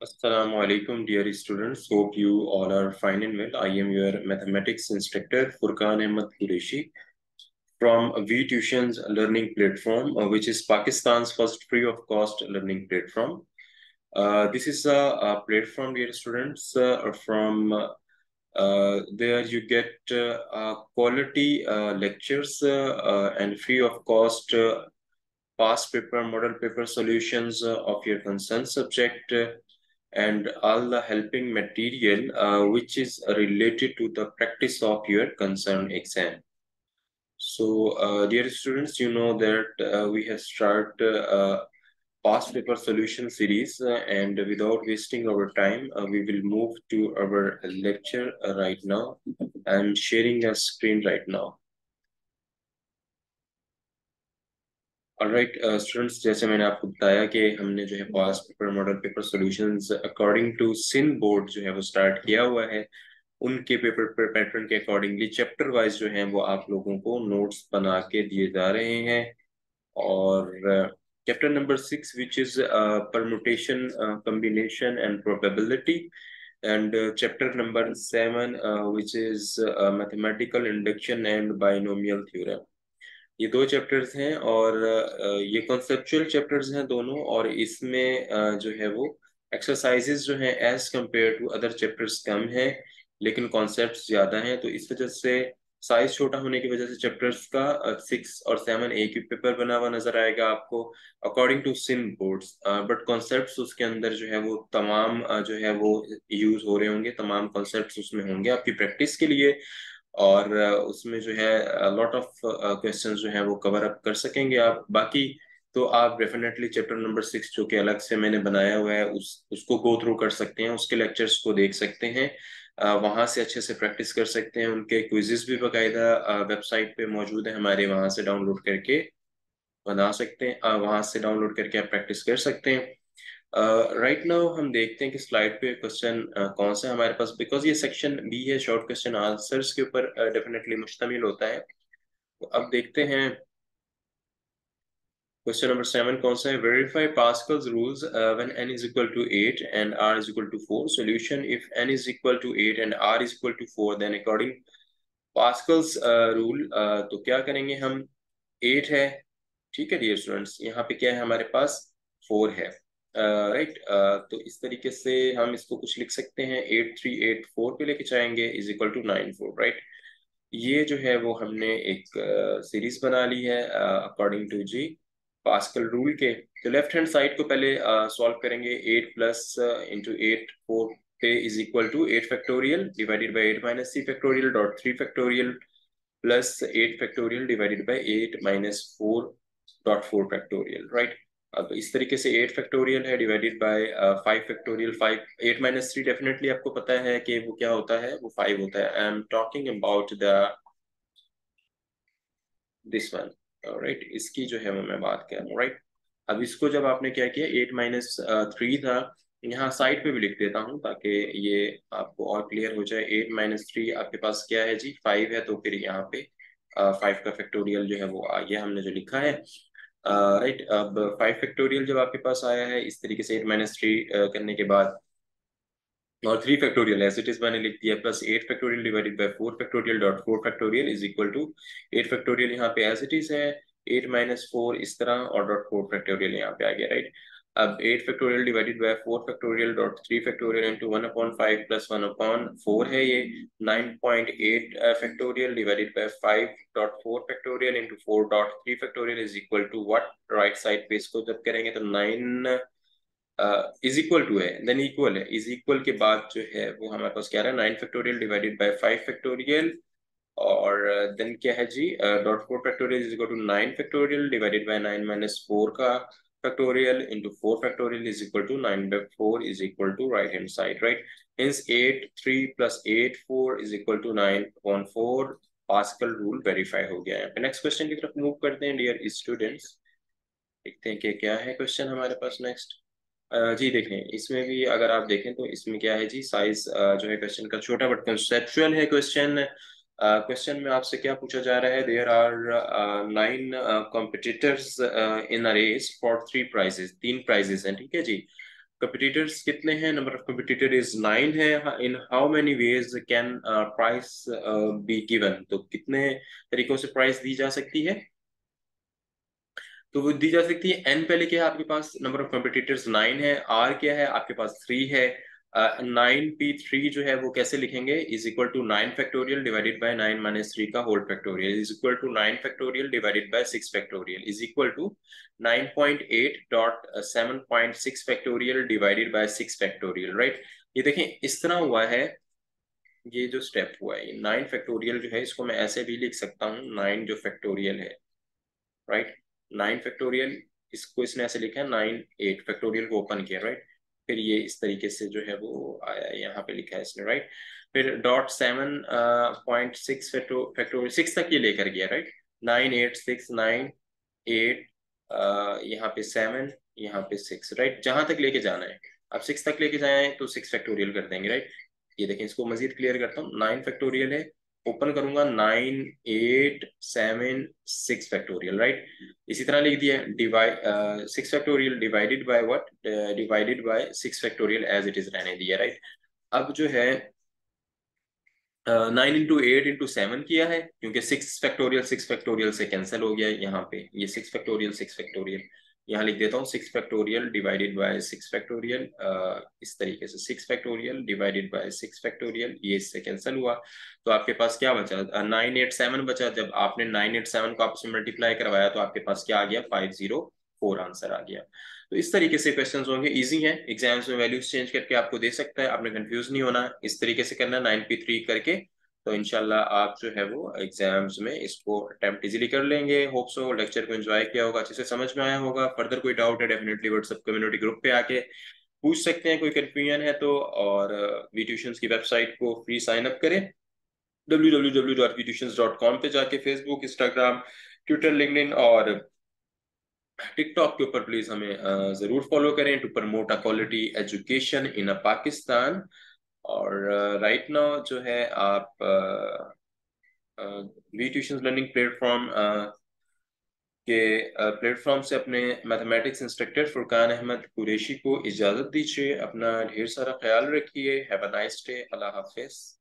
Assalamu alaikum, dear students. Hope you all are fine and well. I am your mathematics instructor, Furqan Ahmed Qureshi, from V Tuition's learning platform, which is Pakistan's first free of cost learning platform. This is a platform, dear students, from there you get quality lectures and free of cost past paper, model paper solutions of your concerned subject, and all the helping material which is related to the practice of your concerned exam. So, dear students, you know that we have started past paper solution series, and without wasting our time, we will move to our lecture right now. I'm sharing a screen right now. Alright students, जैसे मैंने आपको बताया कि हमने जो है past paper model paper solutions according to Sindh board जो है वो स्टार्ट किया हुआ है। उनके पेपर पर पैटर्न के अकॉर्डिंगली चैप्टर वाइज जो है वो आप लोगों को नोट्स बना के दिए जा रहे हैं। और chapter number 6 which is permutation, combination and probability, and chapter number 7 which is mathematical induction and binomial theorem. ये दो चैप्टर्स हैं और ये कॉन्सेप्चुअल चैप्टर्स हैं दोनों, और इसमें जो है वो एक्सरसाइजेज जो हैं as compare to other chapters कम हैं, लेकिन कॉन्सेप्ट्स ज़्यादा हैं। तो इस वजह से साइज छोटा होने की वजह से चैप्टर्स का 6 और 7 एक ही पेपर बना हुआ नजर आएगा आपको according to Sindh boards, but concepts उसके अंदर जो है वो तमाम जो है वो यूज हो रहे होंगे, तमाम कॉन्सेप्ट्स उसमें होंगे आपकी प्रैक्टिस के लिए। और उसमें जो है लॉट ऑफ क्वेश्चंस जो है वो कवर अप कर सकेंगे आप। बाकी तो आप डेफिनेटली चैप्टर नंबर 6 जो कि अलग से मैंने बनाया हुआ है उसको गो थ्रू कर सकते हैं, उसके लेक्चर्स को देख सकते हैं, वहां से अच्छे से प्रैक्टिस कर सकते हैं। उनके क्विजेस भी बाकायदा वेबसाइट पे मौजूद है हमारे, वहां से डाउनलोड करके बना सकते हैं, वहां से डाउनलोड करके आप प्रैक्टिस कर सकते हैं। राइट नाउ हम देखते हैं कि स्लाइड पे क्वेश्चन कौन सा है हमारे पास, बिकॉज ये सेक्शन बी है, शॉर्ट क्वेश्चन आंसर्स के ऊपर डेफिनेटली मुश्तमिल होता है। तो अब देखते हैं क्वेश्चन नंबर 7 कौन सा है। Verify Pascal's rules when n is equal to 8 and r is equal to 4। Solution, if n is equal to 8 and r is equal to 4 then according Pascal's rule, तो क्या करेंगे हम। 8 है, ठीक है डियर स्टूडेंट्स, यहाँ पे क्या है हमारे पास, 4 है, राइट। तो इस तरीके से हम इसको कुछ लिख सकते हैं, 8384 पे लेके जाएंगे इज इक्वल टू 94, राइट। ये जो है वो हमने एक सीरीज बना ली है अकॉर्डिंग टू जी पास्कल रूल के। तो लेफ्ट हैंड साइड को पहले सॉल्व करेंगे। 8 प्लस इंटू 8 4 पे is equal to 8 factorial divided by 8 minus 3 factorial dot 3 factorial plus 8 factorial divided by 8 minus 4 dot 4 factorial, right. अब इस तरीके से 8 फैक्टोरियल है divided by 5 factorial. 5 8 minus 3 definitely आपको पता है कि वो क्या होता है, वो 5 होता है। I am talking about the this one, right. इसकी जो है वो मैं बात कर रहा हूँ, राइट। अब इसको जब आपने क्या किया, 8 माइनस 3 था, यहाँ साइड पे भी लिख देता हूँ ताकि ये आपको और क्लियर हो जाए। 8 माइनस 3 आपके पास क्या है जी, 5 है, तो फिर यहाँ पे 5 का फैक्टोरियल जो है वो आ गया हमने जो लिखा है, राइट। अब 5 फैक्टोरियल जब आपके पास आया है इस तरीके से 8 माइनस 3 करने के बाद, और 3 फैक्टोरियल एज इट इज मैंने लिख दिया, plus 8 factorial divided by 4 factorial dot 4 factorial is equal to 8 factorial यहाँ पे एज इट इज है, 8 माइनस 4 इस तरह, और डॉट 4 फैक्टोरियल यहाँ पे आ गया, राइट। अब 8 factorial divided by 4 factorial dot 3 factorial into 1/5 plus 1/4 है ये। 9.8 factorial divided by 5 dot 4 factorial into 4 dot 3 factorial is equal to what, right side पे इसको जब करेंगे तो 9 इज इक्वल टू है, देन इक्वल है, इज इक्वल के बाद जो है वो हमारे पास क्या रहा है, 9 फैक्टोरियल डिवाइडेड बाय 5 फैक्टोरियल, और देन क्या है जी, dot 4 factorial is equal to 9 factorial divided by 9 minus 4 का factorial into 4 factorial is equal to 9 by 4 is equal to right hand side, right. Hence 8 3 plus 8 4 is equal to 9/4। Pascal rule verify हो गया है। Next question की तरफ move करते हैं dear students, देखते हैं कि क्या है क्वेश्चन हमारे पास नेक्स्ट। जी देखें, इसमें भी अगर आप देखें तो इसमें क्या है जी, साइज जो है क्वेश्चन का छोटा बट कंसेप्चुअल है क्वेश्चन। क्वेश्चन में आपसे क्या पूछा जा रहा है, there are 9 competitors in a race for 3 prizes, 3 prizes हैं, ठीक है जी। कंपिटिटर्स कितने हैं, नंबर ऑफ कंपिटिटर इज 9 है। In how many ways can price be given, तो कितने तरीकों से प्राइस दी जा सकती है, तो वो दी जा सकती है। एन पहले क्या है आपके पास, नंबर ऑफ कंपिटिटर्स 9 है, आर क्या है आपके पास 3 है। 9p3 जो है वो कैसे लिखेंगे, is equal to 9 factorial divided by 9 minus 3 का whole factorial is equal to 9 factorial divided by 6 factorial is equal to 9.8.7.6 factorial divided by 6 factorial, right. ये देखें इस तरह हुआ है, ये जो स्टेप हुआ है 9 फैक्टोरियल जो है इसको मैं ऐसे भी लिख सकता हूँ, 9 जो फैक्टोरियल है, राइट। 9 फैक्टोरियल, इसको इसने ऐसे लिखा है, 9 8 फैक्टोरियल को ओपन किया, राइट। फिर ये इस तरीके से जो है वो आया, यहाँ पे लिखा है इसने, राइट। फिर .7.6 फैक्टोरियल 6 तक ये लेकर गया, राइट। 9 8 6 9 8 यहाँ पे 7, यहाँ पे 6, राइट, जहां तक लेके जाना है। अब 6 तक लेके जाए तो 6 फैक्टोरियल कर देंगे, राइट। ये देखें, इसको मजीद क्लियर करता हूँ, 9 फैक्टोरियल है, ओपन करूंगा 9 8 7 6 फैक्टोरियल, राइट। इसी तरह लिख दिया, divide 6 factorial divided by what, divided by 6 factorial as it is रहने दिया, राइट। अब जो है 9 × 8 × 7 किया है, क्योंकि 6 फैक्टोरियल से कैंसिल हो गया है, यहाँ पे ये 6 फैक्टोरियल यहाँ लिख देता हूँ, 6 फैक्टोरियल डिवाइडेड बाय 6 फैक्टोरियल, इस तरीके से 6 फैक्टोरियल डिवाइडेड बाय 6 फैक्टोरियल, ये इससे कैंसिल हुआ। तो आपके पास क्या बचा, 9 8 7 बचा। जब आपने 9 8 7 को आपसे मल्टीप्लाई करवाया तो आपके पास क्या आ गया, 504 आंसर आ गया। तो इस तरीके से क्वेश्चंस होंगे, इजी हैं, एग्जाम्स में वैल्यूज चेंज करके आपको दे सकता है, आपने कंफ्यूज नहीं होना, इस तरीके से करना 9p3 करके। तो इनशाला आप जो है वो एग्जाम्स में इसको अटेम्प्ट इजीली कर लेंगे। होप सो लेक्चर को एंजॉय किया होगा, अच्छे से समझ में आया होगा। फर्दर कोई डाउट है डेफिनेटली व्हाट्सएप कम्युनिटी ग्रुप पे आके पूछ सकते हैं, कोई कंफ्यूजन है तो। और वी ट्यूशंस की वेबसाइट को फ्री साइन अप करें, www.vtuitions.com पे जाके फेसबुक, इंस्टाग्राम, ट्विटर, लिंक्डइन और टिकटॉक के ऊपर प्लीज हमें जरूर फॉलो करें, to promote a quality education in a Pakistan. और राइट नाउ जो है आप वी ट्यूशन लर्निंग प्लेटफॉर्म के प्लेटफॉर्म से अपने मैथमेटिक्स इंस्ट्रक्टर फुरकान अहमद कुरैशी को इजाजत दीजिए। अपना ढेर सारा ख्याल रखिए। Have a nice day. अल्लाह हाफिज।